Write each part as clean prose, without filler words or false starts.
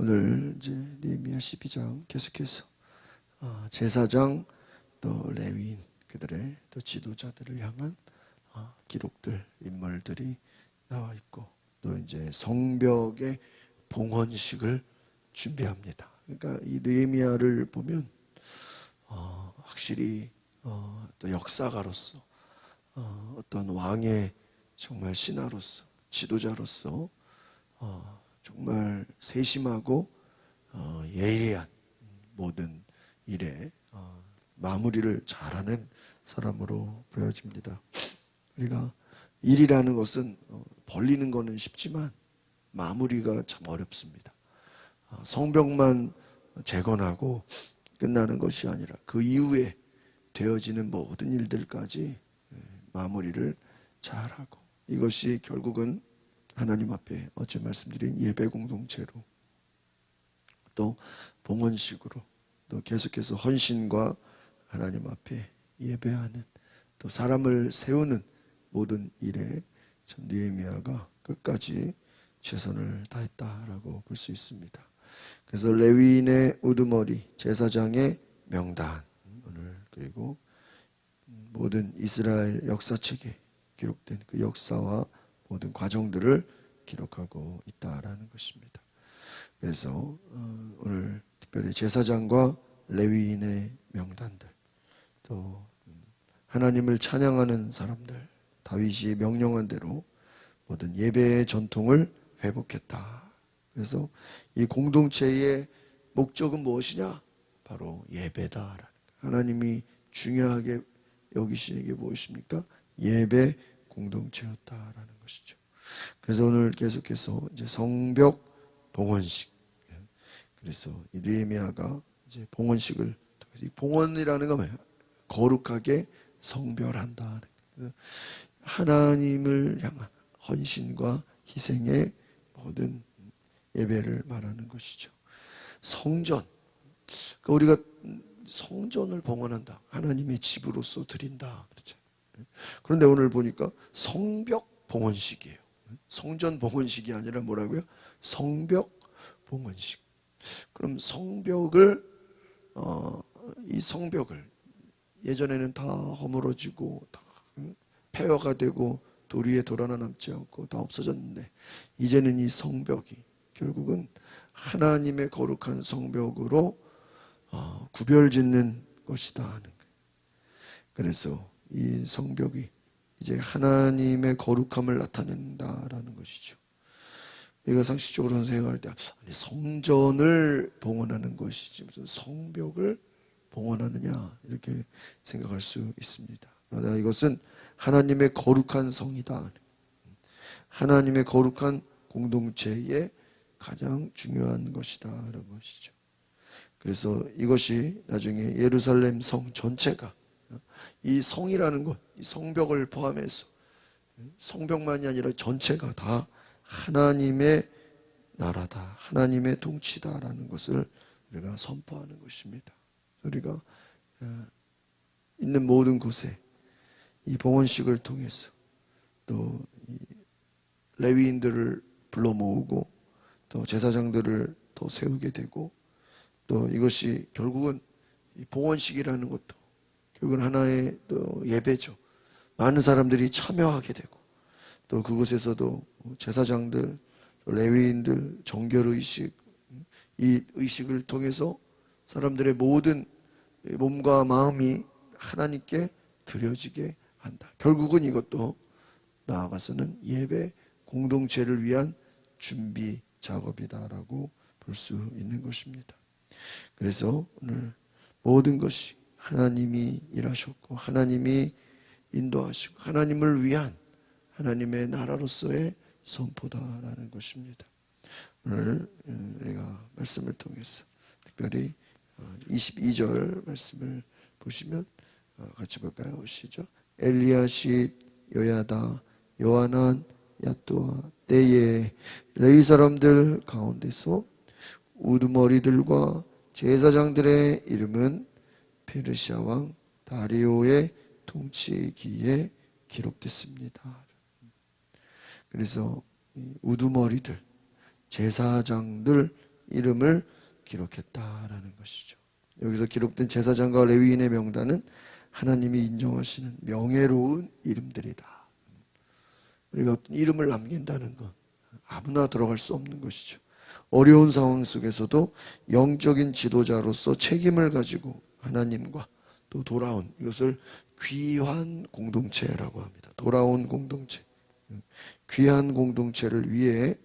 오늘 이제 느헤미야 12장 계속해서 제사장 또 레위인 그들의 또 지도자들을 향한 기록들, 인물들이 나와 있고 또 이제 성벽의 봉헌식을 준비합니다. 그러니까 이 느헤미야를 보면 확실히 또 역사가로서 어떤 왕의 정말 신하로서 지도자로서 정말 세심하고 예리한 모든 일에 마무리를 잘하는 사람으로 보여집니다. 우리가 일이라는 것은 벌리는 것은 쉽지만 마무리가 참 어렵습니다. 성벽만 재건하고 끝나는 것이 아니라 그 이후에 되어지는 모든 일들까지 마무리를 잘하고, 이것이 결국은 하나님 앞에 어제 말씀드린 예배 공동체로 또 봉헌식으로 또 계속해서 헌신과 하나님 앞에 예배하는 또 사람을 세우는 모든 일에 참 느헤미야가 끝까지 최선을 다했다라고 볼 수 있습니다. 그래서 레위인의 우두머리, 제사장의 명단, 오늘 그리고 모든 이스라엘 역사책에 기록된 그 역사와 모든 과정들을 기록하고 있다라는 것입니다. 그래서 오늘 특별히 제사장과 레위인의 명단들, 또 하나님을 찬양하는 사람들, 다윗이 명령한 대로 모든 예배의 전통을 회복했다. 그래서 이 공동체의 목적은 무엇이냐? 바로 예배다. 하나님이 중요하게 여기시는 게 무엇입니까? 예배 공동체였다라는 것이죠. 그래서 오늘 계속해서 이제 성벽 봉헌식. 그래서 이 느헤미야가 이제 봉헌식을, 이 봉헌이라는 건 뭐예요? 거룩하게 성별한다. 하나님을 향한 헌신과 희생의 모든 예배를 말하는 것이죠. 성전, 우리가 성전을 봉헌한다. 하나님의 집으로서 드린다. 그렇죠. 그런데 오늘 보니까 성벽 봉헌식이에요. 성전 봉헌식이 아니라 뭐라고요? 성벽 봉헌식. 그럼 성벽을 이 성벽을 예전에는 다 허물어지고 다 폐허가 되고 돌 위에 돌 하나 남지 않고 다 없어졌는데, 이제는 이 성벽이 결국은 하나님의 거룩한 성벽으로 구별짓는 것이다 하는 거예요. 그래서 이 성벽이 이제 하나님의 거룩함을 나타낸다라는 것이죠. 우리가 상식적으로 생각할 때 성전을 봉헌하는 것이지 무슨 성벽을 봉헌하느냐 이렇게 생각할 수 있습니다. 그러나 이것은 하나님의 거룩한 성이다. 하나님의 거룩한 공동체의 가장 중요한 것이다 라는 것이죠. 그래서 이것이 나중에 예루살렘 성 전체가, 이 성이라는 것, 이 성벽을 포함해서 성벽만이 아니라 전체가 다 하나님의 나라다, 하나님의 통치다라는 것을 우리가 선포하는 것입니다. 우리가 있는 모든 곳에 이 봉헌식을 통해서 또 레위인들을 불러 모으고 또 제사장들을 또 세우게 되고, 또 이것이 결국은 이 봉헌식이라는 것도 결국은 하나의 또 예배죠. 많은 사람들이 참여하게 되고 또 그곳에서도 제사장들, 레위인들, 정결의식, 이 의식을 통해서 사람들의 모든 몸과 마음이 하나님께 드려지게 한다. 결국은 이것도 나아가서는 예배 공동체를 위한 준비 작업이다라고 볼 수 있는 것입니다. 그래서 오늘 모든 것이 하나님이 일하셨고 하나님이 인도하시고 하나님을 위한 하나님의 나라로서의 선포다라는 것입니다. 오늘 우리가 말씀을 통해서 특별히 22절 말씀을 보시면 같이 볼까요? 시작. 엘리야십, 요야다, 요하난, 야뚜아 때에 레위 사람들 가운데서 우두머리들과 제사장들의 이름은 페르시아 왕 다리오의 통치기에 기록됐습니다. 그래서 우두머리들, 제사장들, 이름을 기록했다라는 것이죠. 여기서 기록된 제사장과 레위인의 명단은 하나님이 인정하시는 명예로운 이름들이다. 우리가 어떤 이름을 남긴다는 건 아무나 들어갈 수 없는 것이죠. 어려운 상황 속에서도 영적인 지도자로서 책임을 가지고 하나님과 또 돌아온, 이것을 귀한 공동체라고 합니다. 돌아온 공동체, 귀한 공동체를 위해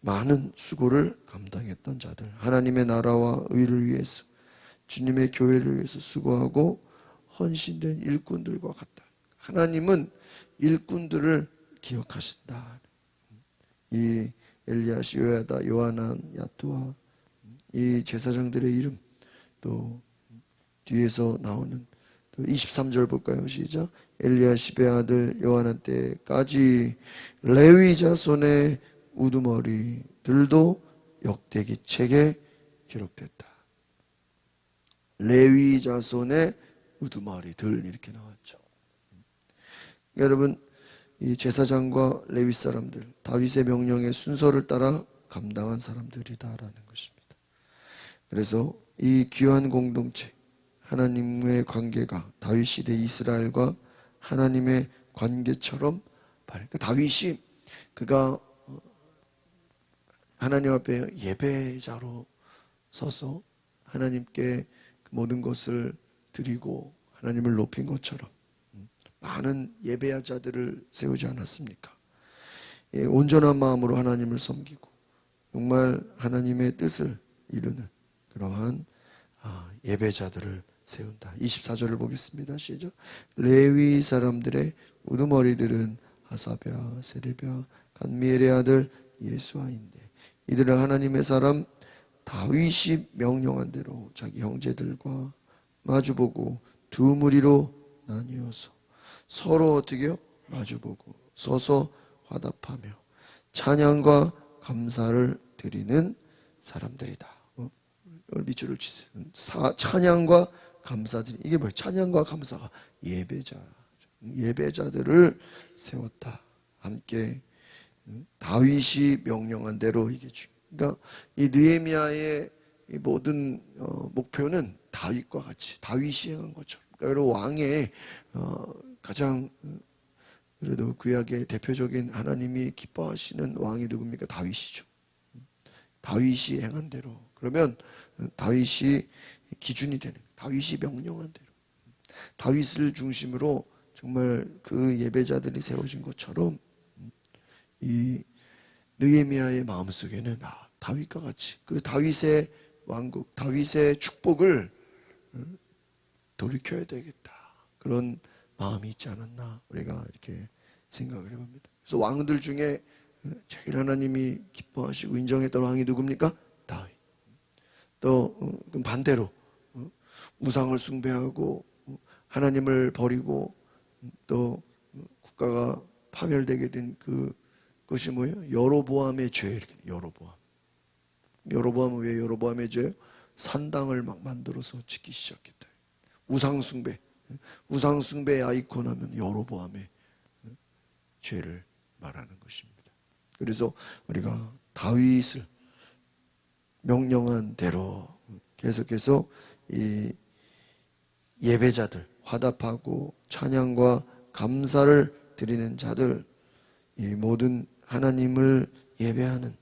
많은 수고를 감당했던 자들, 하나님의 나라와 의를 위해서, 주님의 교회를 위해서 수고하고 헌신된 일꾼들과 같다. 하나님은 일꾼들을 기억하신다. 이 엘리야시, 요야다, 요하난, 야투와 이 제사장들의 이름, 또 뒤에서 나오는 또 23절 볼까요? 시작. 엘리야십의 아들 요하난 때까지 레위 자손의 우두머리들도 역대기 책에 기록됐다. 레위 자손의 우두머리들 이렇게 나왔죠. 여러분, 이 제사장과 레위 사람들, 다윗의 명령의 순서를 따라 감당한 사람들이다라는 것입니다. 그래서 이 귀한 공동체, 하나님의 관계가 다윗 시대 이스라엘과 하나님의 관계처럼, 다윗이 그가 하나님 앞에 예배자로 서서 하나님께 모든 것을 드리고 하나님을 높인 것처럼 많은 예배자들을 세우지 않았습니까? 온전한 마음으로 하나님을 섬기고 정말 하나님의 뜻을 이루는 그러한 예배자들을 세운다. 24절을 보겠습니다. 시작. 레위 사람들의 우두머리들은 하사랴, 세레랴, 간미엘의 아들 예수아인데 이들은 하나님의 사람 다윗이 명령한 대로 자기 형제들과 마주보고 두 무리로 나뉘어서 서로 어떻게요? 마주보고 서서 화답하며 찬양과 감사를 드리는 사람들이다. 밑줄을 치세요. 찬양과 감사드리. 이게 뭐예요? 찬양과 감사가 예배자들을 세웠다. 함께 다윗이 명령한 대로 이게 그러니까 이 느헤미야의 이 모든 목표는 다윗과 같이 다윗이 행한 것처럼. 그러니까 여러분 왕의 가장 그래도 구약의 대표적인 하나님이 기뻐하시는 왕이 누굽니까? 다윗이죠. 다윗이 행한 대로. 그러면 다윗이 기준이 되는, 다윗이 명령한 대로. 다윗을 중심으로 정말 그 예배자들이 세워진 것처럼 이 느헤미야의 마음속에는 다윗과 같이 그 다윗의 왕국, 다윗의 축복을 돌이켜야 되겠다. 그런 마음이 있지 않았나 우리가 이렇게 생각을 해봅니다. 그래서 왕들 중에 제일 하나님이 기뻐하시고 인정했던 왕이 누굽니까? 다윗. 또 반대로 우상을 숭배하고 하나님을 버리고 또 국가가 파멸되게 된 그것이 뭐예요? 여로보암의 죄. 여로보암은 왜 여로보암의 죄예요? 산당을 막 만들어서 짓기 시작했다. 우상숭배의 아이콘 하면 여로보암의 죄를 말하는 것입니다. 그래서 우리가 다윗을 명령한 대로 계속해서 이 예배자들, 화답하고 찬양과 감사를 드리는 자들, 이 모든 하나님을 예배하는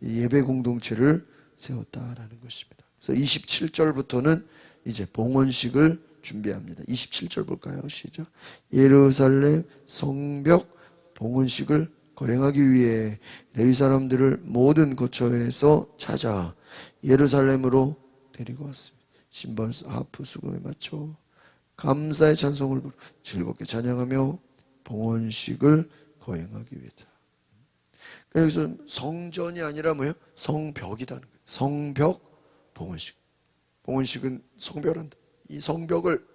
이 예배 공동체를 세웠다라는 것입니다. 그래서 27절부터는 이제 봉헌식을 준비합니다. 27절 볼까요? 시작. 예루살렘 성벽 봉헌식을 거행하기 위해 레위 사람들을 모든 거처에서 찾아 예루살렘으로 데리고 왔습니다. 신발, 하프, 수금에 맞춰 감사의 찬송을 부르고 즐겁게 찬양하며 봉헌식을 거행하기 위해다. 여기서 성전이 아니라 뭐예요? 성벽이라는 거예요. 성벽 봉헌식. 봉헌식은 성별한다. 이 성벽을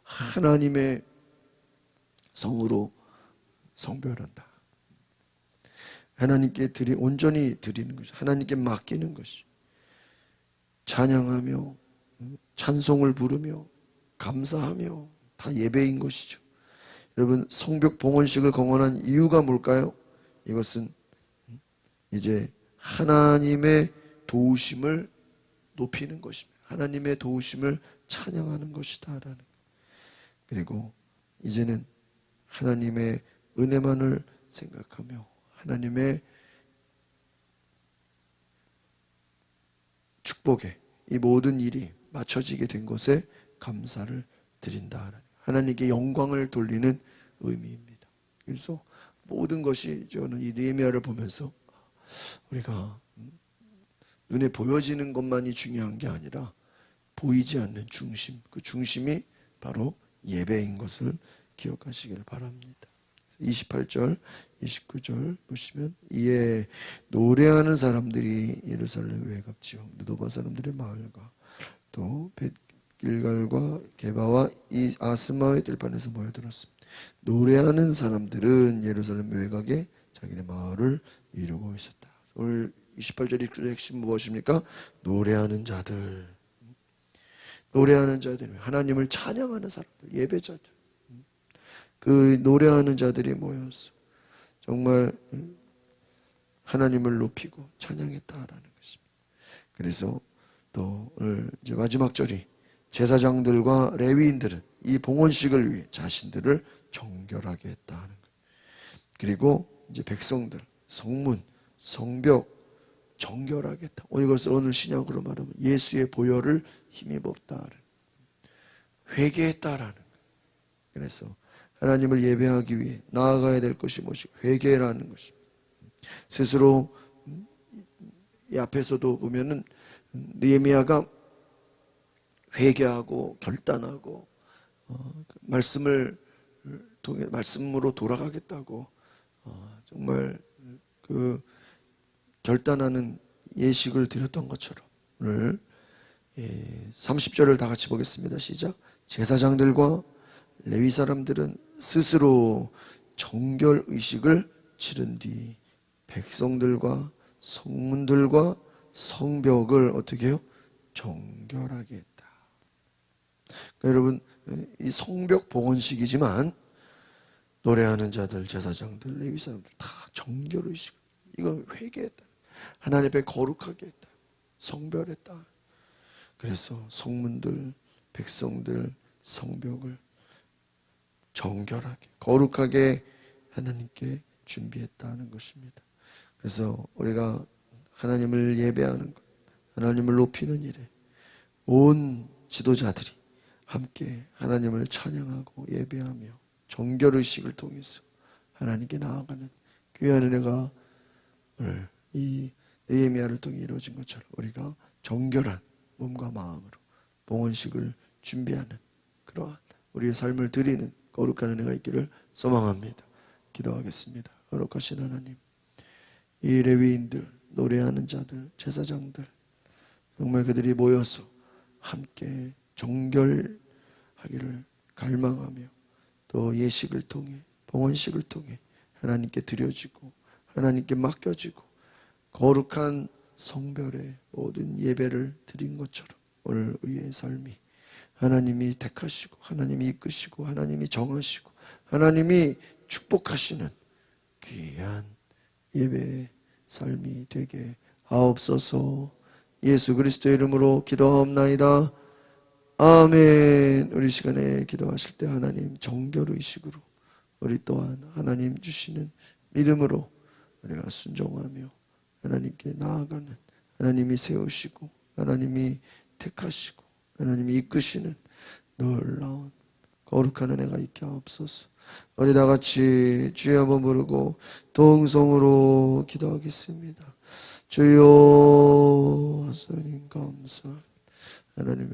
하나님의 성으로 성별한다. 하나님께 온전히 드리는 것이, 하나님께 맡기는 것이, 찬양하며 찬송을 부르며 감사하며 다 예배인 것이죠. 여러분, 성벽 봉헌식을 공헌한 이유가 뭘까요? 이것은 이제 하나님의 도우심을 높이는 것입니다. 하나님의 도우심을 찬양하는 것이다라는. 그리고 이제는 하나님의 은혜만을 생각하며 하나님의 축복에 이 모든 일이 맞춰지게 된 것에 감사를 드린다. 하나님께 영광을 돌리는 의미입니다. 그래서 모든 것이 저는 이 느헤미야를 보면서 우리가 눈에 보여지는 것만이 중요한 게 아니라 보이지 않는 중심, 그 중심이 바로 예배인 것을 기억하시기를 바랍니다. 28절, 29절 보시면 이에 노래하는 사람들이 예루살렘 외곽지역 느도바 사람들의 마을과 또 벳길갈과 게바와 이 아스마의 들판에서 모여들었습니다. 노래하는 사람들은 예루살렘 외곽에 자기네 마을을 이루고 있었다. 오늘 28절 29절 핵심 무엇입니까? 노래하는 자들. 노래하는 자들, 하나님을 찬양하는 사람들, 예배자들. 그 노래하는 자들이 모여서 정말 하나님을 높이고 찬양했다라는 것입니다. 그래서 또 오늘 이제 마지막 절이 제사장들과 레위인들은 이 봉헌식을 위해 자신들을 정결하게 했다는 것. 그리고 이제 백성들, 성문, 성벽 정결하게 했다. 오늘 신약으로 말하면 예수의 보혈을 힘입었다. 회개했다라는 거예요. 그래서 하나님을 예배하기 위해 나아가야 될 것이 무엇이? 회개라는 것입니다. 스스로 이 앞에서도 보면은 느헤미야가 회개하고 결단하고 말씀을 통해 말씀으로 돌아가겠다고 정말 그 결단하는 예식을 드렸던 것처럼 오늘 30절을 다 같이 보겠습니다. 시작. 제사장들과 레위 사람들은 스스로 정결 의식을 치른 뒤 백성들과 성문들과 성벽을 어떻게 해요? 정결하게 했다. 그러니까 여러분 이 성벽 봉헌식이지만 노래하는 자들, 제사장들, 레위 사람들 다 정결 의식. 이건 회개했다. 하나님 앞에 거룩하게 했다. 성별했다. 그래서 성문들, 백성들, 성벽을 정결하게, 거룩하게 하나님께 준비했다는 것입니다. 그래서 우리가 하나님을 예배하는 것, 하나님을 높이는 일에 온 지도자들이 함께 하나님을 찬양하고 예배하며 정결의식을 통해서 하나님께 나아가는 귀한 은혜가 오늘 이 느헤미야를 통해 이루어진 것처럼 우리가 정결한 몸과 마음으로 봉헌식을 준비하는 그러한 우리의 삶을 드리는 거룩한 은혜가 있기를 소망합니다. 기도하겠습니다. 거룩하신 하나님, 이 레위인들, 노래하는 자들, 제사장들 정말 그들이 모여서 함께 정결하기를 갈망하며 또 예식을 통해 봉헌식을 통해 하나님께 드려지고 하나님께 맡겨지고 거룩한 성별의 모든 예배를 드린 것처럼 오늘 우리의 삶이 하나님이 택하시고 하나님이 이끄시고 하나님이 정하시고 하나님이 축복하시는 귀한 예배의 삶이 되게 하옵소서. 예수 그리스도의 이름으로 기도하옵나이다. 아멘. 우리 시간에 기도하실 때 하나님 정결의식으로 우리 또한 하나님 주시는 믿음으로 우리가 순종하며 하나님께 나아가는 하나님이 세우시고 하나님이 택하시고 하나님이 이끄시는 놀라운 거룩한 은혜가 있게 하옵소서. 우리 다 같이 주여 한번 부르고 동성으로 기도하겠습니다. 주여 하나님 감사 하나님의